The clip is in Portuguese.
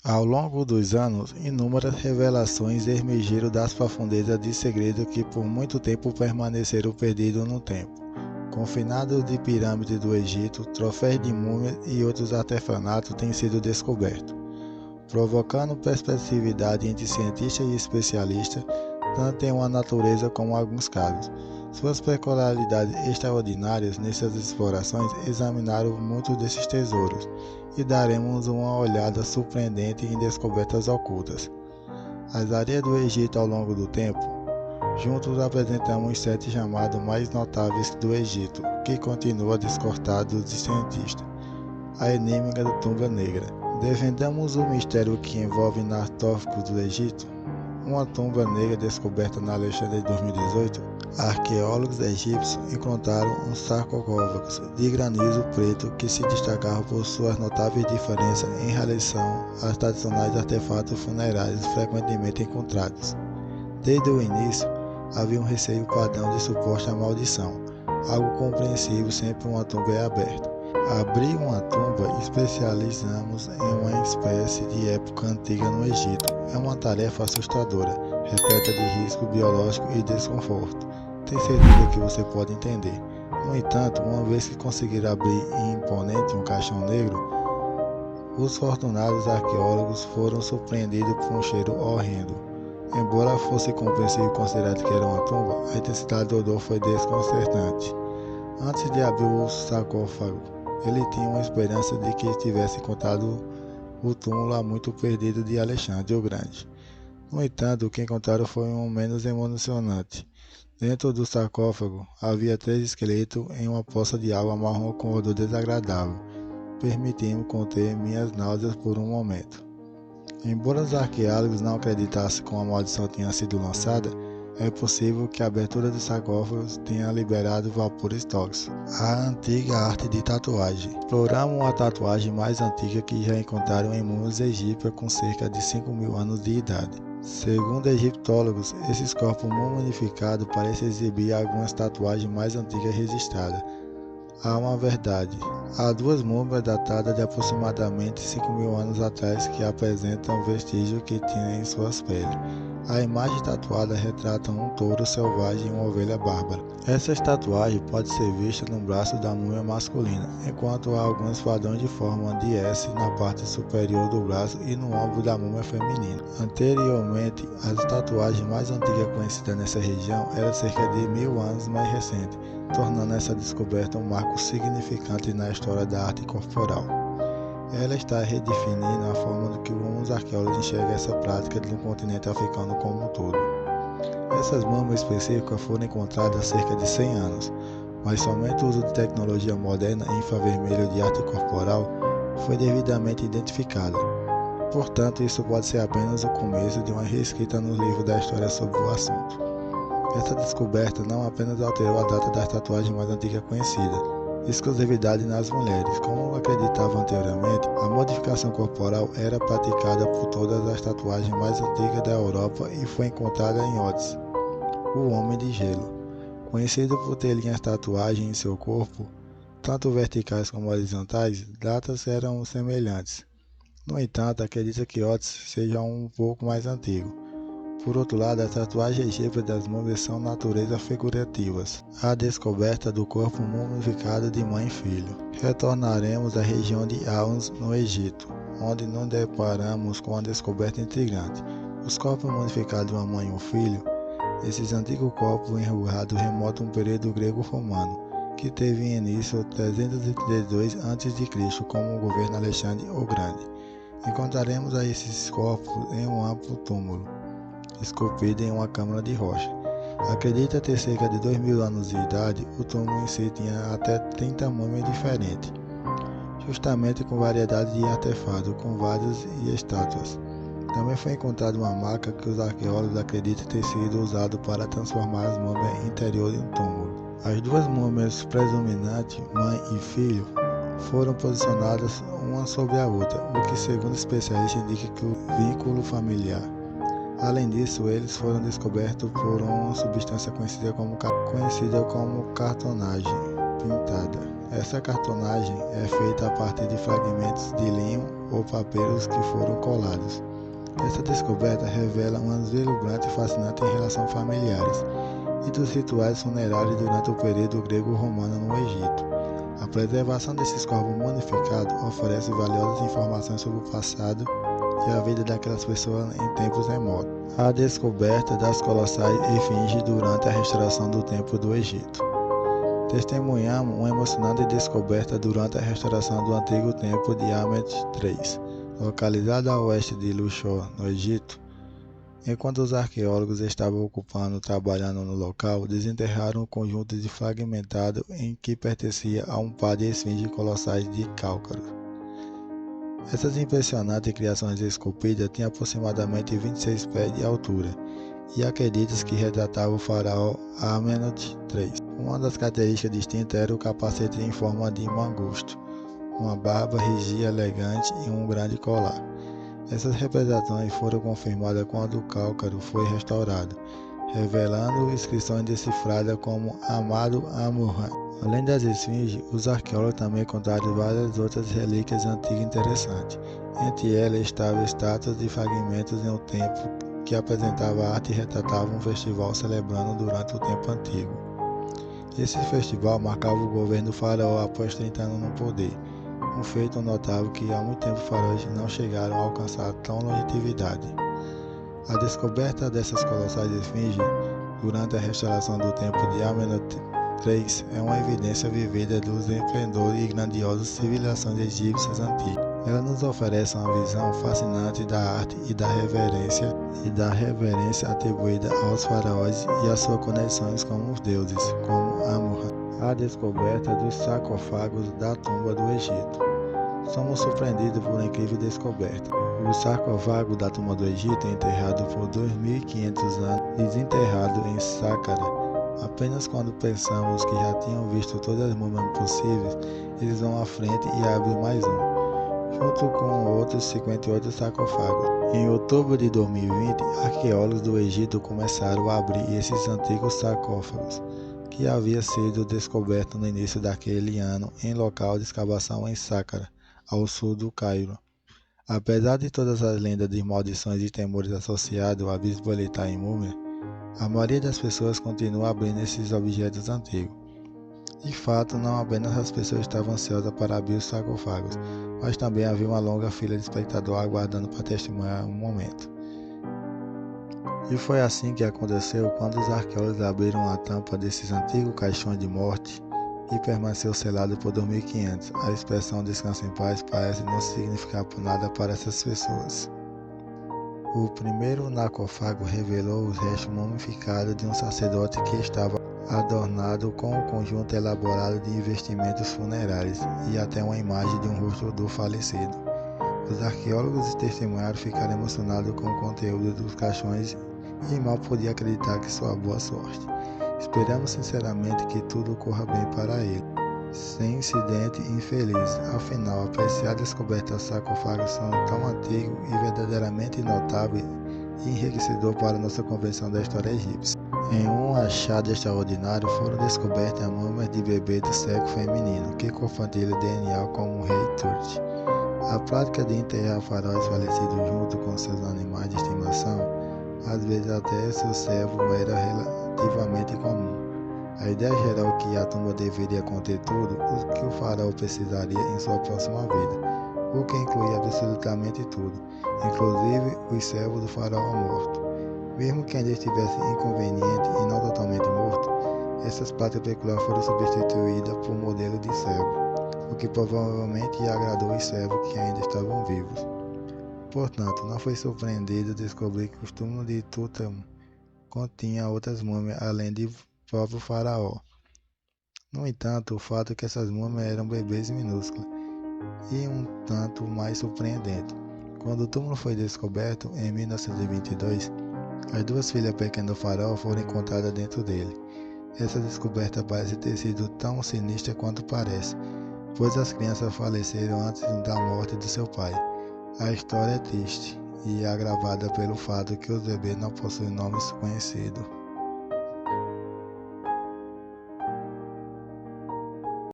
Ao longo dos anos, inúmeras revelações emergiram das profundezas de segredos que por muito tempo permaneceram perdidos no tempo. Confinados de pirâmides do Egito, troféus de múmias e outros artefatos têm sido descobertos, provocando perplexidade entre cientistas e especialistas, tanto em uma natureza como em alguns casos. Suas peculiaridades extraordinárias nessas explorações examinaram muitos desses tesouros e daremos uma olhada surpreendente em descobertas ocultas. As areias do Egito ao longo do tempo. Juntos apresentamos os 7 chamados mais notáveis do Egito, que continua descortado dos cientistas. A enigma da tumba negra. Desvendamos o mistério que envolve sarcófagos do Egito. Uma tumba negra descoberta na Alexandria em 2018. Arqueólogos egípcios encontraram um sarcófago de granito preto que se destacava por suas notáveis diferenças em relação aos tradicionais artefatos funerários frequentemente encontrados. Desde o início, havia um receio padrão de suposta maldição, algo compreensível sempre uma tumba é aberta. Abrir uma tumba especializamos em uma espécie de época antiga no Egito. É uma tarefa assustadora, repleta de risco biológico e desconforto. Tenho certeza que você pode entender. No entanto, uma vez que conseguir abrir imponente um caixão negro, os fortunados arqueólogos foram surpreendidos por um cheiro horrendo. Embora fosse compreensível considerar que era uma tumba, a intensidade do odor foi desconcertante. Antes de abrir o sarcófago, ele tinha uma esperança de que tivesse encontrado o túmulo há muito perdido de Alexandre o Grande. No entanto, o que encontraram foi um menos emocionante. Dentro do sarcófago havia 3 esqueletos em uma poça de água marrom com odor desagradável, permitindo conter minhas náuseas por um momento. Embora os arqueólogos não acreditassem que uma maldição tinha sido lançada, é possível que a abertura dos sarcófagos tenha liberado vapores tóxicos. A antiga arte de tatuagem. Exploramos uma tatuagem mais antiga que já encontraram em múmias egípcias com cerca de 5.000 anos de idade. Segundo egiptólogos, esses corpos mumificados parecem exibir algumas tatuagens mais antigas registradas. Há uma verdade. Há 2 múmias datadas de aproximadamente 5.000 anos atrás que apresentam vestígios que tinham em suas peles. A imagem tatuada retrata um touro selvagem e uma ovelha bárbara. Essa tatuagem pode ser vista no braço da múmia masculina, enquanto há alguns padrões de forma de S na parte superior do braço e no ombro da múmia feminina. Anteriormente, as tatuagens mais antigas conhecidas nessa região eram cerca de 1.000 anos mais recentes, tornando essa descoberta um marco significante na história da arte corporal. Ela está redefinindo a forma que os arqueólogos enxergam essa prática no continente africano como um todo. Essas múmias específicas foram encontradas há cerca de 100 anos, mas somente o uso de tecnologia moderna em infravermelho de arte corporal foi devidamente identificado. Portanto, isso pode ser apenas o começo de uma reescrita nos livros da história sobre o assunto. Essa descoberta não apenas alterou a data das tatuagens mais antigas conhecidas, exclusividade nas mulheres. Como acreditava anteriormente, a modificação corporal era praticada por todas as tatuagens mais antigas da Europa e foi encontrada em Rhodes, o Homem de Gelo. Conhecido por ter linhas tatuagens em seu corpo, tanto verticais como horizontais, datas eram semelhantes. No entanto, acredita que Rhodes seja um pouco mais antigo. Por outro lado, as tatuagens egípcias das múmias são natureza figurativas. A descoberta do corpo mumificado de mãe e filho. Retornaremos à região de Aons, no Egito, onde nos deparamos com uma descoberta intrigante. Os corpos mumificados de uma mãe e um filho. Esses antigos corpos enrugados remontam a um período grego-romano, que teve início em 332 a.C., como o governo Alexandre o Grande. Encontraremos a esses corpos em um amplo túmulo, esculpido em uma câmara de rocha. Acredita ter cerca de 2.000 anos de idade, o túmulo em si tinha até 30 múmias diferentes, justamente com variedade de artefatos, com vasos e estátuas. Também foi encontrada uma maca que os arqueólogos acreditam ter sido usada para transformar as múmias interiores em um túmulo. As 2 múmias presuminantes, mãe e filho, foram posicionadas uma sobre a outra, o que segundo especialistas indica que o vínculo familiar. Além disso, eles foram descobertos por uma substância conhecida como cartonagem pintada. Essa cartonagem é feita a partir de fragmentos de linho ou papiros que foram colados. Essa descoberta revela uma vislumbrante e fascinante relação familiares e dos rituais funerários durante o período grego-romano no Egito. A preservação desses corpos mumificados oferece valiosas informações sobre o passado e a vida daquelas pessoas em tempos remotos. A descoberta das colossais efígies durante a restauração do Templo do Egito. Testemunhamos uma emocionante descoberta durante a restauração do antigo templo de Amen III, localizado a oeste de Luxor, no Egito. Enquanto os arqueólogos estavam trabalhando no local, desenterraram um conjunto de fragmentado em que pertencia a um par de esfinges colossais de cálcaro. Essas impressionantes criações esculpidas tinham aproximadamente 26 pés de altura e acredita-se que retratavam o faraó Amenhotep III. Uma das características distintas era o capacete em forma de mangusto, uma barba rígida elegante e um grande colar. Essas representações foram confirmadas quando o cálcaro foi restaurado, revelando inscrições decifradas como Amado Amurra. Além das esfinges, os arqueólogos também encontraram várias outras relíquias antigas interessantes. Entre elas estavam estátuas e fragmentos em um templo que apresentava arte e retratava um festival celebrando durante o tempo antigo. Esse festival marcava o governo do faraó após 30 anos no poder, um feito notável que há muito tempo os faraós não chegaram a alcançar tão longevidade. A descoberta dessas colossais esfinges durante a restauração do templo de Amenhotep III é uma evidência vivida dos esplendores e grandiosas civilizações egípcias antigas. Ela nos oferece uma visão fascinante da arte e da reverência atribuída aos faraós e às suas conexões com os deuses, como Amon-Ra. A descoberta dos sarcófagos da tumba do Egito. Somos surpreendidos por uma incrível descoberta. O sarcófago da tumba do Egito é enterrado por 2.500 anos, desenterrado em Saqqara. Apenas quando pensamos que já tinham visto todas as múmias possíveis, eles vão à frente e abrem mais um, junto com outros 58 sarcófagos. Em outubro de 2020, arqueólogos do Egito começaram a abrir esses antigos sarcófagos, que havia sido descoberto no início daquele ano em local de escavação em Saqqara, ao sul do Cairo. Apesar de todas as lendas de maldições e temores associados à visibilidade em múmia, a maioria das pessoas continua abrindo esses objetos antigos. De fato, não apenas as pessoas estavam ansiosas para abrir os sarcófagos, mas também havia uma longa fila de espectadores aguardando para testemunhar um momento. E foi assim que aconteceu quando os arqueólogos abriram a tampa desses antigos caixões de morte e permaneceu selado por 2.500. A expressão descanso em paz parece não significar por nada para essas pessoas. O primeiro sarcófago revelou os restos mumificados de um sacerdote que estava adornado com um conjunto elaborado de investimentos funerários e até uma imagem de um rosto do falecido. Os arqueólogos e testemunharam ficaram emocionados com o conteúdo dos caixões e mal podiam acreditar que sua boa sorte. Esperamos sinceramente que tudo corra bem para ele, sem incidente infeliz. Afinal, apreciar a descoberta dos sarcófagos são tão antigos e verdadeiramente notáveis e enriquecedor para nossa compreensão da história egípcia. Em um achado extraordinário, foram descobertas múmias de bebês do sexo feminino, que compartilham DNA com o rei Tut. A prática de enterrar faraós falecidos junto com seus animais de estimação, às vezes até seus servos, era relativamente comum. A ideia geral que a tumba deveria conter tudo o que o faraó precisaria em sua próxima vida, o que incluía absolutamente tudo, inclusive os servos do faraó morto. Mesmo que ainda estivesse inconveniente e não totalmente morto, essas práticas peculiares foram substituídas por modelo de servo, o que provavelmente agradou os servos que ainda estavam vivos. Portanto, não foi surpreendido descobrir que o túmulo de Tutankhamon continha outras múmias além do próprio faraó. No entanto, o fato é que essas múmias eram bebês minúsculos e um tanto mais surpreendente. Quando o túmulo foi descoberto, em 1922, as duas filhas pequenas do faraó foram encontradas dentro dele. Essa descoberta parece ter sido tão sinistra quanto parece, pois as crianças faleceram antes da morte de seu pai. A história é triste e agravada pelo fato que os bebês não possuem nomes conhecidos.